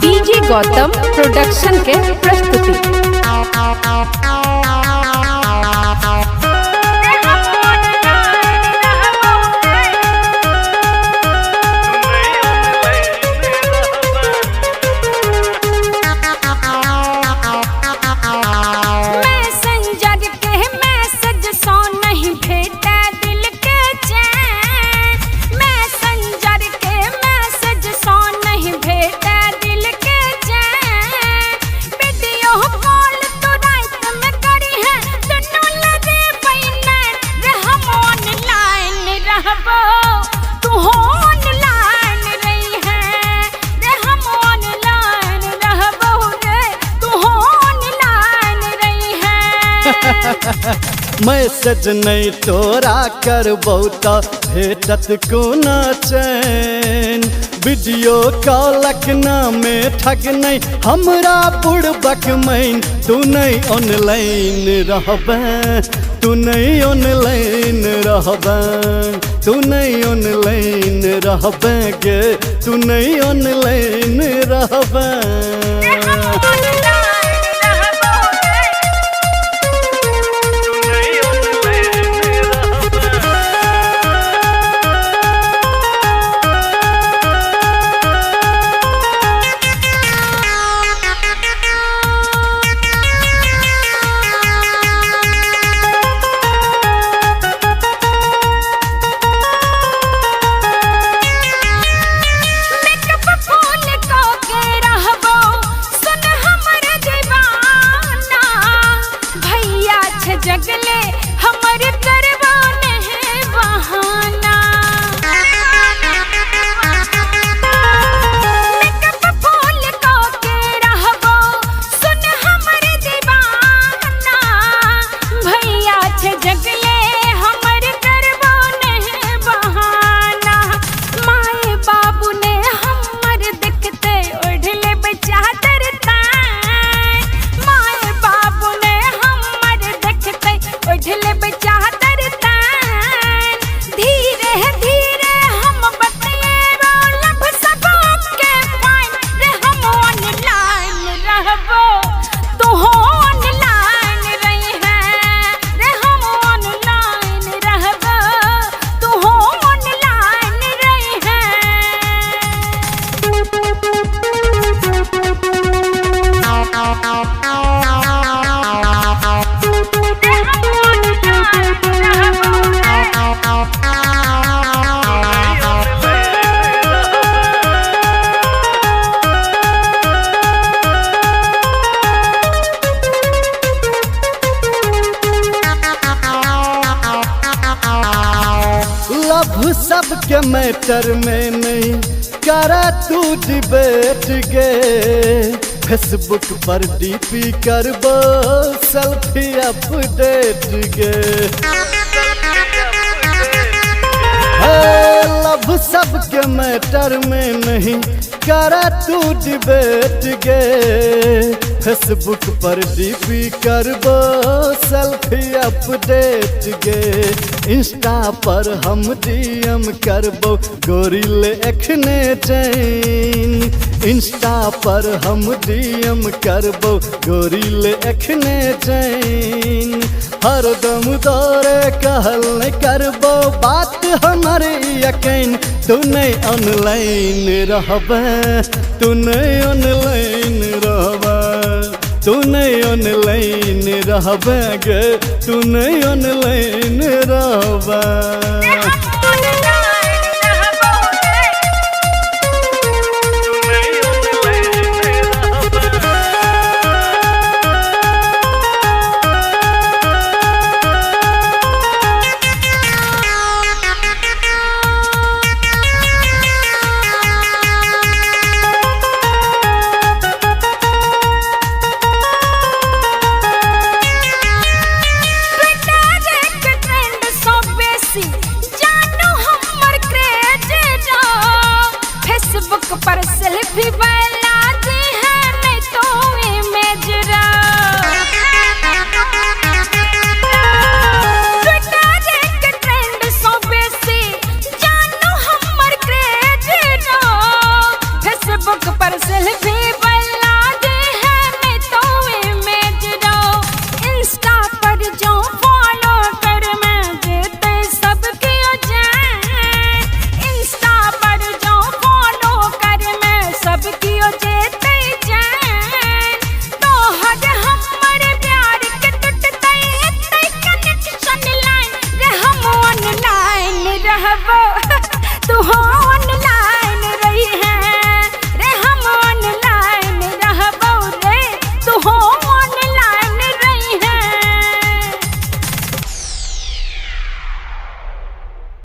DJ Gautam production के प्रस्तुति। Message नहीं तोरा करबौ त भेटत कोना चैन। वीडियो कॉलक नामे ठग नहीं हमरा बुड़बक मैन। तू नहीं ऑनलाइन रहबे, तू नहीं ऑनलाइन रहबे, तू नहीं ऑनलाइन रहबे गे, तू नहीं ऑनलाइन रहबे। जगले हमर करवाने है बहाना। मेकअप फूल को के रहबो सुन हमर दीवाना। भैया छे जगले हमर करवाने है बहाना। माए बाबू ने हमर देखते ओढ़ले बेचादर तान। माए बाबू ने ओढ़ले बेचादर तान। धीरे धीरे हम बतिएबो लब सबों के पाइन। रे हम ऑनलाइन रहबो तू ऑनलाइन रही है। रे हम ऑनलाइन रहबो तू ऑनलाइन रही है। लव सबके मैटर में नहीं करा तू डिबेट गे। फेसबुक पर डीपी करबो सेल्फी अपडेट गे। लव सबके मैटर में नहीं करा तू डिबेट गे। फेसबुक पर डीपी करबो सेल्फी अपडेट गे। इंस्टा पर हम डीएम करबो गोरिले एखने चैन। इंस्टा पर हम डीएम करबो गोरिले एखने चैन। हरदम तोरे कहल नहीं करबो बात हमर यकीन। तू नहीं ऑनलाइन रहबे, तू नहीं ऑनलाइन रहबे, तू नहीं ऑनलाइन रहबे गे, तू नहीं ऑनलाइन रहबे। पर सेल्फी वाला